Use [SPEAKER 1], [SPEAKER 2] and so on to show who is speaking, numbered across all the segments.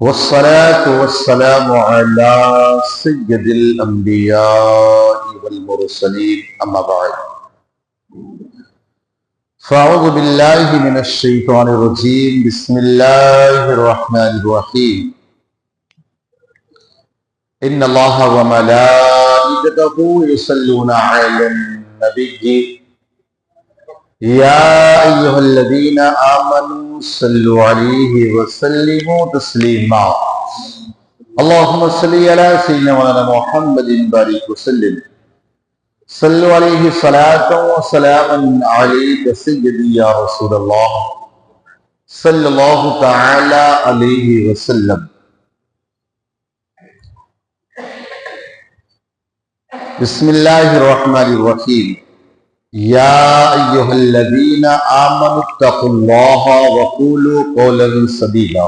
[SPEAKER 1] والصلاة والسلام على سيد الأنبياء والمرسلين أما بعد فأعوذ بالله من الشيطان الرجيم بسم الله الرحمن الرحيم إن الله وملائكته يصلون على النبي يا أيها الذين آمنوا صلوا عليه وسلموا تسليما اللهم صل على سيدنا محمد بارك وسلم صلوا عليه صلاة وسلاما عليك سيدي يا رسول الله صلى الله تعالى عليه وسلم بسم الله الرحمن الرحيم يا أيها الذين آمنوا اتقوا الله وقولوا قولا سديدا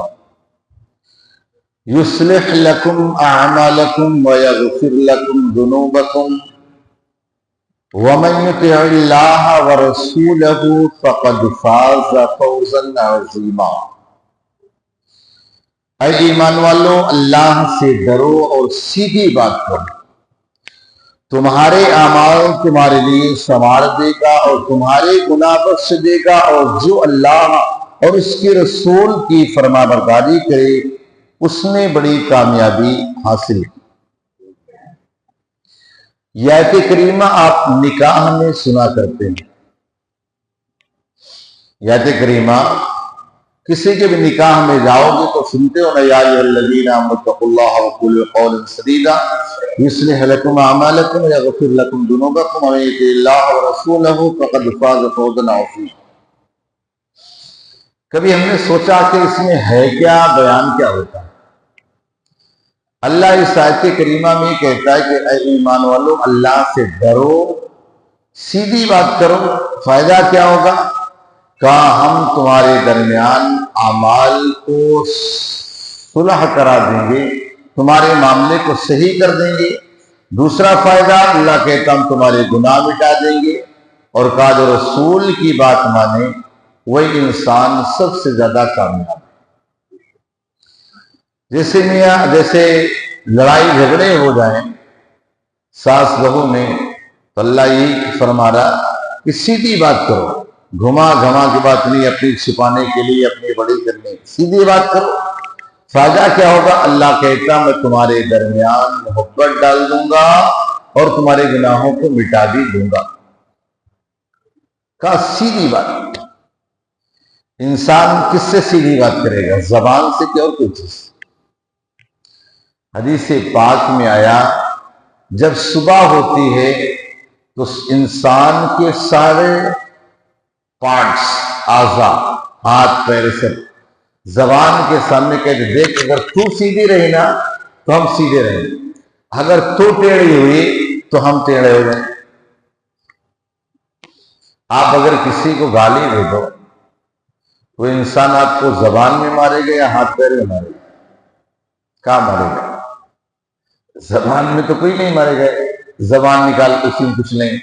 [SPEAKER 1] يصلح لكم أعمالكم ويغفر لكم ذنوبكم ومن يطع الله ورسوله فقد فاز فوزا عظيما اے ایمان والو اللہ سے ڈرو اور سیدھی بات کرو، تمہارے اعمال تمہارے لیے سنوار دے گا اور تمہارے گناہ بخش دے گا، اور جو اللہ اور اس کے رسول کی فرما برداری کرے اس نے بڑی کامیابی حاصل کی۔ یہ آیت کریمہ آپ نکاح میں سنا کرتے ہیں۔ یہ آیت کریمہ کسی کے بھی نکاح میں جاؤ گے تو سنتے ہو نا، یا ایھا الذین آمنوا اتقوا اللہ وقولوا قولا سدیدا یصلح لکم اعمالکم ویغفر لکم ذنوبکم ومن یطع اللہ ورسولہ فقد فاز فوزا عظیما۔ کبھی ہم نے سوچا کہ اس میں ہے کیا، بیان کیا ہوتا ہے؟ اللہ اس آیت کریمہ میں کہتا ہے کہ اے ایمان والو اللہ سے ڈرو، سیدھی بات کرو۔ فائدہ کیا ہوگا؟ کہا ہم تمہارے درمیان اعمال کو صلح کرا دیں گے، تمہارے معاملے کو صحیح کر دیں گے۔ دوسرا فائدہ اللہ کہتا ہم تمہارے گناہ مٹا دیں گے، اور کہا جو رسول کی بات مانے وہی انسان سب سے زیادہ کامیاب ہے۔ جیسے لڑائی جھگڑے ہو جائیں ساس بہو میں تو اللہ یہی فرما رہا کہ سیدھی بات کرو، گھما گھما کی بات نہیں، اپنی چھپانے کے لیے اپنی بڑی کرنے، سیدھی بات کرو۔ فائدہ کیا ہوگا؟ اللہ کہتا میں تمہارے درمیان محبت ڈال دوں گا اور تمہارے گناہوں کو مٹا بھی دوں گا۔ کہا سیدھی بات۔ انسان کس سے سیدھی بات کرے گا؟ زبان سے کہ اور کوئی چیز؟ حدیث پاک میں آیا جب صبح ہوتی ہے تو انسان کے سارے پارٹس، اعضاء، ہاتھ پیر سب زبان کے سامنے کہتے دیکھ اگر تو سیدھی رہی نا تو ہم سیدھے رہیں گے، اگر تو ٹیڑھی ہوئی تو ہم ٹیڑھے ہو جائیں۔ آپ اگر کسی کو گالی دے دو وہ انسان آپ کو زبان میں مارے گا یا ہاتھ پیر میں مارے گا؟ کہاں مارے گا؟ زبان میں تو کوئی نہیں مارے گا، زبان نکال کسی میں کچھ نہیں۔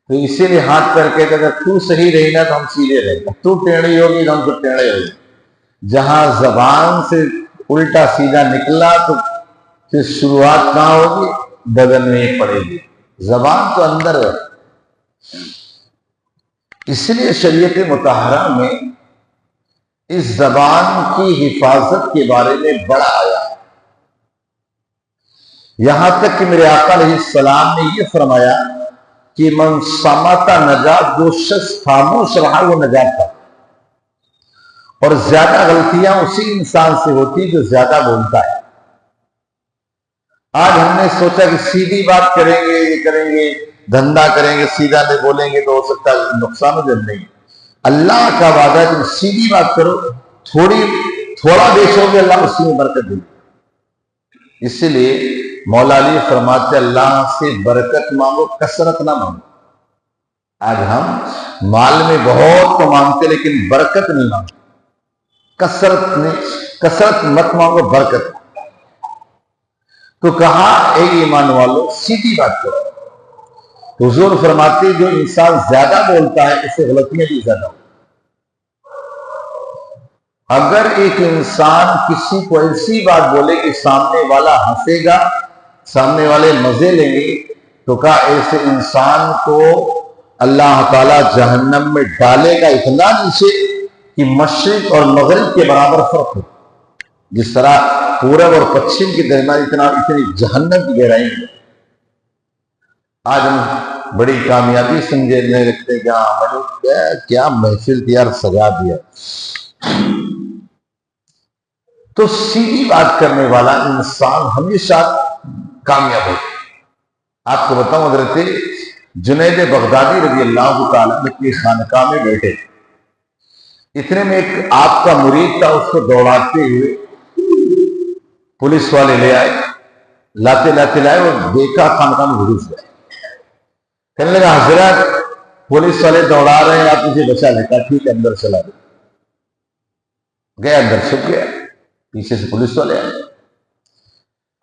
[SPEAKER 1] تو اسی لیے ہاتھ پیر کہتے اگر تو صحیح رہی نا تو ہم سیدھے رہیں گے، تو ٹیڑھی ہوگی تو ہم تو ٹیڑھے ہو گئے۔ جہاں زبان سے الٹا سیدھا نکلا تو پھر شروعات کہاں ہوگی؟ بدن میں ہی پڑے گی۔ زبان تو اندر ہے، اس لیے شریعت مطہرہ میں اس زبان کی حفاظت کے بارے میں بڑا آیا، یہاں تک کہ میرے آقا علیہ السلام نے یہ فرمایا کہ من صمت نجات، جو شخص خاموش رہا وہ نجات تھا۔ اور زیادہ غلطیاں اسی انسان سے ہوتی جو زیادہ بولتا ہے۔ آج ہم نے سوچا کہ سیدھی بات کریں گے، یہ کریں گے، دھندا کریں گے، سیدھا نہیں بولیں گے تو ہو سکتا ہے نقصان ہو جائے۔ نہیں، اللہ کا وعدہ ہے تم سیدھی بات کرو، تھوڑا بیچو گے اللہ اسی میں برکت دے گی۔ اسی لیے مولا علی فرماتے اللہ سے برکت مانگو، کثرت نہ مانگو۔ آج ہم مال میں بہت تو مانگتے لیکن برکت نہیں مانگتے۔ کثرت مت مانگو، برکت۔ تو کہا اے ایمان والو سیدھی بات کرو۔ حضور فرماتے جو انسان زیادہ بولتا ہے اسے غلطیاں بھی زیادہ ہوتی۔ اگر ایک انسان کسی کو ایسی بات بولے کہ سامنے والا ہنسے گا، سامنے والے مزے لیں گے، تو کہا ایسے انسان کو اللہ تعالیٰ جہنم میں ڈالے گا اتنا نیچے کہ مشرق اور مغرب کے برابر فرق ہو. جس طرح پورب اور پچھم کے درمیان اتنی جہنم کی گہرائی ہے. آج ہم بڑی کامیابی سمجھنے لگتے ہیں کہ کیا محفل تیار سجا دیا. تو سیدھی بات کرنے والا انسان ہمیشہ کامیاب ہوتا ہے. آپ کو بتاؤں، حضرت جنید بغدادی رضی اللہ تعالیٰ اپنی خانقاہ میں بیٹھے، اتنے میں ایک آپ کا مرید تھا، اس کو دوڑاتے ہوئے پولیس والے لے آئے، لاتے لاتے لائے اور دیکھا خانقاہ میں گھس گئے. کہنے لگا حضرت پولیس والے دوڑا رہے ہیں، آپ مجھے بچا لے. کہا ٹھیک ہے اندر چلا دو. گیا اندر، چھپ گیا. پیچھے سے پولیس والے آئے.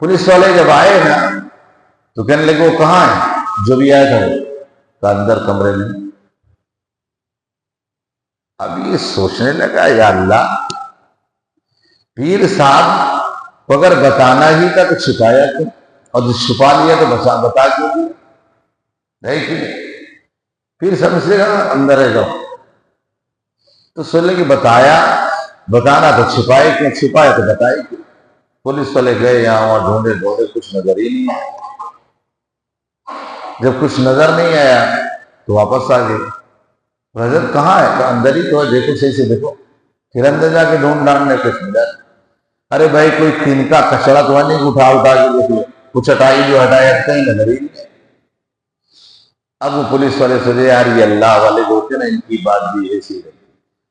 [SPEAKER 1] پولیس والے جب آئے نا تو کہنے لگے وہ کہاں ہے جو بھی آیا تھا وہ؟ کہا اندر کمرے میں. اب یہ سوچنے لگا یا اللہ، پیر صاحب اگر بتانا ہی تھا تو چھپایا کیوں، اور جو چھپا لیا تو بتا کیوں دیا؟ نہیں کیوں. پیر سمجھ لے گا اندر ہے جاؤ. تو سن لے کہ بتانا تو چھپائے کیوں، چھپائے تو بتائے کیوں. پولیس والے گئے یہاں وہاں ڈھونڈے کچھ نظر ہی نہیں آیا. جب کچھ نظر نہیں آیا تو واپس آ گئے. حضرت کہاں ہے؟ تو اندر ہی تو ہے، دیکھو صحیح سے دیکھو. پھر اندر جا کے ڈھونڈنے کچھ ملا. ارے بھائی کوئی تین کا کچڑا تو نہیں اٹھا کے دیکھ لو، کچھ ہٹائی جو ہٹایا کہیں نظر ہی نہیں. اب وہ پولیس والے سوچے یار یہ اللہ والے جو ہوتے نا ان کی بات بھی ایسی ہے،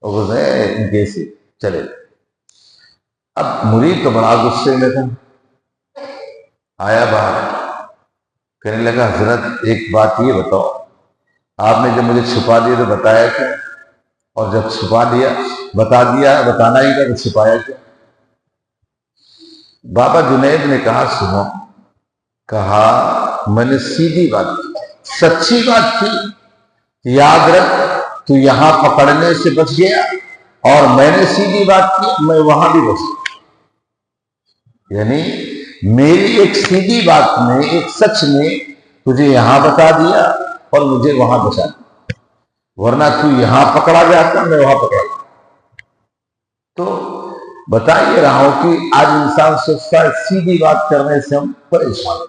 [SPEAKER 1] ان کے ایسی چلے. اب مرید تو بڑا غصے میں تھا، آیا باہر، کہنے لگا حضرت ایک بات یہ بتاؤ، آپ نے جب مجھے چھپا دیا تو بتایا کیا، اور جب چھپا دیا بتانا ہی تھا تو چھپایا کیا؟ بابا جنید نے کہا سنو، کہا میں نے سیدھی بات کی، سچی بات کی، یاد رکھ تو یہاں پکڑنے سے بچ گیا، اور میں نے سیدھی بات کی میں وہاں بھی بچ گیا. یعنی میری ایک سیدھی بات نے، ایک سچ نے تجھے یہاں بتا دیا اور مجھے وہاں بچا دیا، ورنہ تو یہاں پکڑا جاتا میں وہاں پکڑا جاتا. تو بتا یہ رہا ہوں کہ آج انسان سوچتا ہے سیدھی بات کرنے سے ہم پریشان.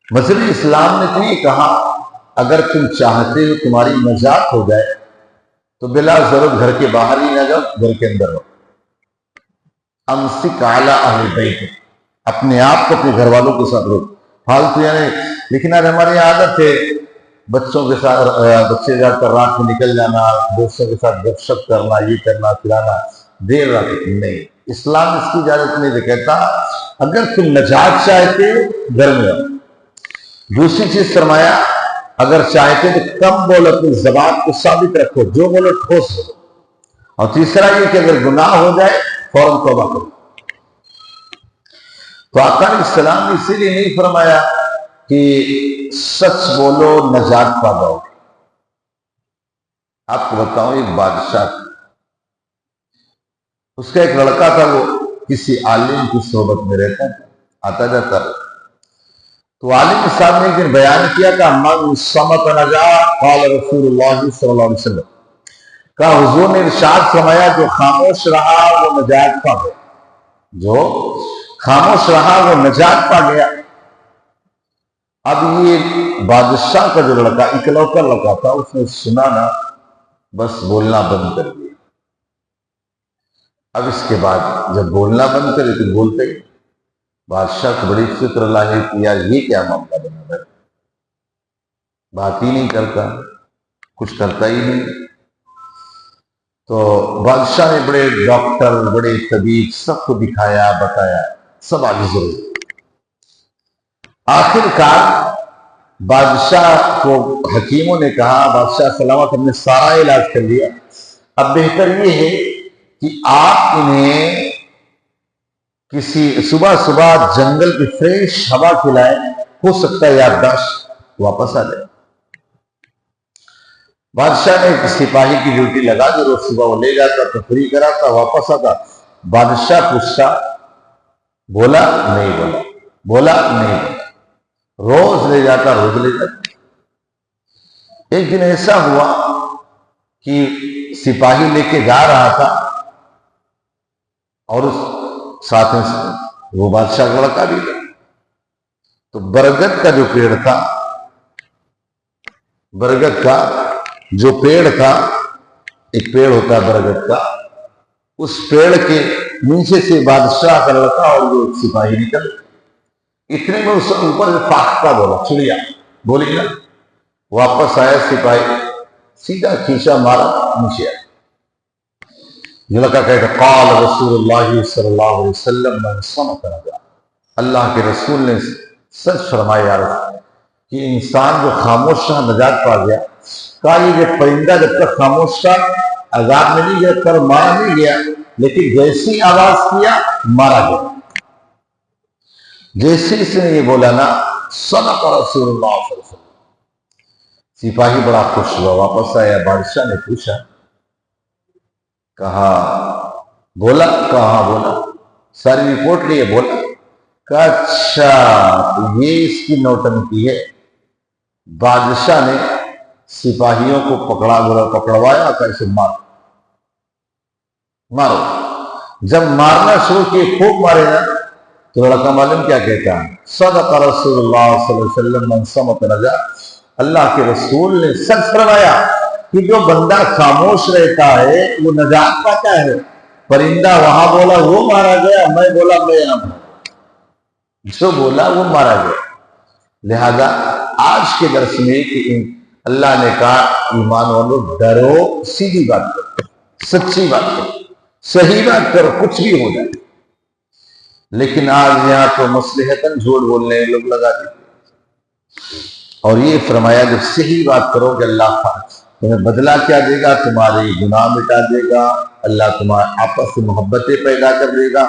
[SPEAKER 1] مذہب اسلام نے تو یہ کہا اگر تم چاہتے ہو تمہاری نجات ہو جائے تو بلا ضرورت گھر کے باہر ہی نہ جاؤ، گھر کے اندر رہو. امسک علی اہل بیت، اپنے آپ کو اپنے گھر والوں کے ساتھ رہو. فالتو یعنی، لیکن آج ہماری عادت ہے بچوں کے ساتھ، بچے جا کر رات میں نکل جانا، دوستوں کے ساتھ گپ شپ کرنا، یہ کرنا پھرانا دیر رات. نہیں، اسلام اس کی اجازت نہیں دے، کہتا اگر تم نجات چاہتے گھر میں رہو. دوسری چیز فرمایا اگر چاہتے تو کم بولو، اپنی زبان کو ثابت رکھو، جو بولو ٹھوس بولو. اور تیسرا یہ کہ اگر گناہ ہو جائے فوراً توبہ کرو. تو آقا علیہ السلام نے اسی لیے نہیں فرمایا کہ سچ بولو نجات پا جاؤ. آپ کو بتاؤں ایک بادشاہ تھا، اس کا ایک لڑکا تھا، وہ کسی عالم کی صحبت میں رہتا تھا، آتا جاتا رہتا. تو عالم صاحب نے ایک دن بیان کیا کہ من صمت نجا، قال رسول اللہ صلی اللہ علیہ وسلم، کہا حضور نے ارشاد فرمایا جو خاموش رہا وہ نجات پا گیا، جو خاموش رہا وہ نجات پا گیا. اب یہ بادشاہ کا جو لڑکا اکلوتا لڑکا تھا، اس نے سنا نا، بس بولنا بند کر دیا. اب اس کے بعد جب بولنا بند کرے تو بولتے ہی. بادشاہ کو بڑی فکر لاحق کہ یار یہ کیا معاملہ بنا ہے، بات ہی نہیں کرتا، کچھ کرتا ہی نہیں. تو بادشاہ نے بڑے ڈاکٹر، بڑے طبیب سب کو دکھایا، بتایا، سب آگے ضرور. آخر کار بادشاہ کو حکیموں نے کہا بادشاہ سلامت ہم نے سارا علاج کر لیا، اب بہتر یہ ہے کہ آپ انہیں کسی صبح جنگل کی فریش ہوا کھلائیں، ہو سکتا ہے یادداشت واپس آ جائے. بادشاہ نے ایک سپاہی کی ڈیوٹی لگا دی، روز صبح وہ لے جاتا، تفریح کراتا، واپس آتا۔ بادشاہ پوچھتا، بولا نہیں بولا، بولا نہیں بولا، روز لے جاتا، روز لے جاتا۔ ایک دن ایسا ہوا کہ سپاہی لے کے جا رہا تھا اور اس ساتھ میں وہ بادشاہ کا لڑکا بھی تھا، تو برگد کا جو پیڑ تھا، برگد کا جو پیڑ تھا، ایک پیڑ ہوتا ہے برگد کا، اس پیڑ کے نیچے سے بادشاہ کا لڑکا اور جو سپاہی نکل، اتنے میں اس اوپر فاختہ بولا، چڑیا بولی نا، واپس آیا سپاہی، سیدھا کھینچا مارا، نیچے آیا۔ جو لڑکا کہتا قال رسول اللہ صلی اللہ علیہ وسلم من صمت نجا، اللہ کے رسول نے سچ فرمایا یا رسول کہ انسان جو خاموش رہا نجات پا گیا۔ کہا یہ جو پرندہ جب تک خاموش رہا عذاب میں نہیں گیا، کر مارا نہیں گیا، لیکن جیسی آواز کیا مارا گیا۔ جیسے اس نے یہ بولا نا صدق رسول اللہ صلی اللہ علیہ وسلم، سپاہی بڑا خوش ہوا، واپس آیا۔ بادشاہ نے پوچھا، کہا بولا، کہاں بولا، ساری رپورٹ لیے بولا، کہا اچھا تو یہ اس کی نوٹنکی ہے۔ بادشاہ نے سپاہیوں کو پکڑوایا، کہ اسے مارو مارو۔ جب مارنا شروع کیے، خوب مارے نا، تو لڑکا معلوم کیا کہتا ہے، صدق رسول اللہ صلی اللہ علیہ وسلم من صمت نجا، اللہ کے رسول نے سچ فرمایا کہ جو بندہ خاموش رہتا ہے وہ نجات پاتا ہے۔ پرندہ وہاں بولا وہ مارا گیا، میں بولا میں یہاں بولا، جو بولا وہ مارا گیا۔ لہذا آج کے درس میں کہ اللہ نے کہا ایمان والو ڈرو، سیدھی بات کرو، سچی بات کرو، صحیح بات کرو، کچھ بھی ہو جائے۔ لیکن آج یہاں تو مصلحتاً جھوٹ بولنے لوگ لگا دیتے، اور یہ فرمایا جب صحیح بات کرو کہ اللہ تمہیں بدلہ کیا دے گا، تمہاری گناہ مٹا دے گا، اللہ تمہارے آپس میں محبتیں پیدا کر دے گا،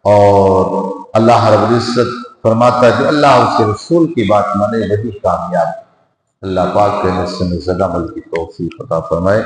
[SPEAKER 1] اور اللہ رب العزت فرماتا ہے جو اللہ اس کے رسول کی بات مانے وہی کامیاب۔ اللہ پاک کے نصر میں زیادہ عمل کی توفیق عطا فرمائے۔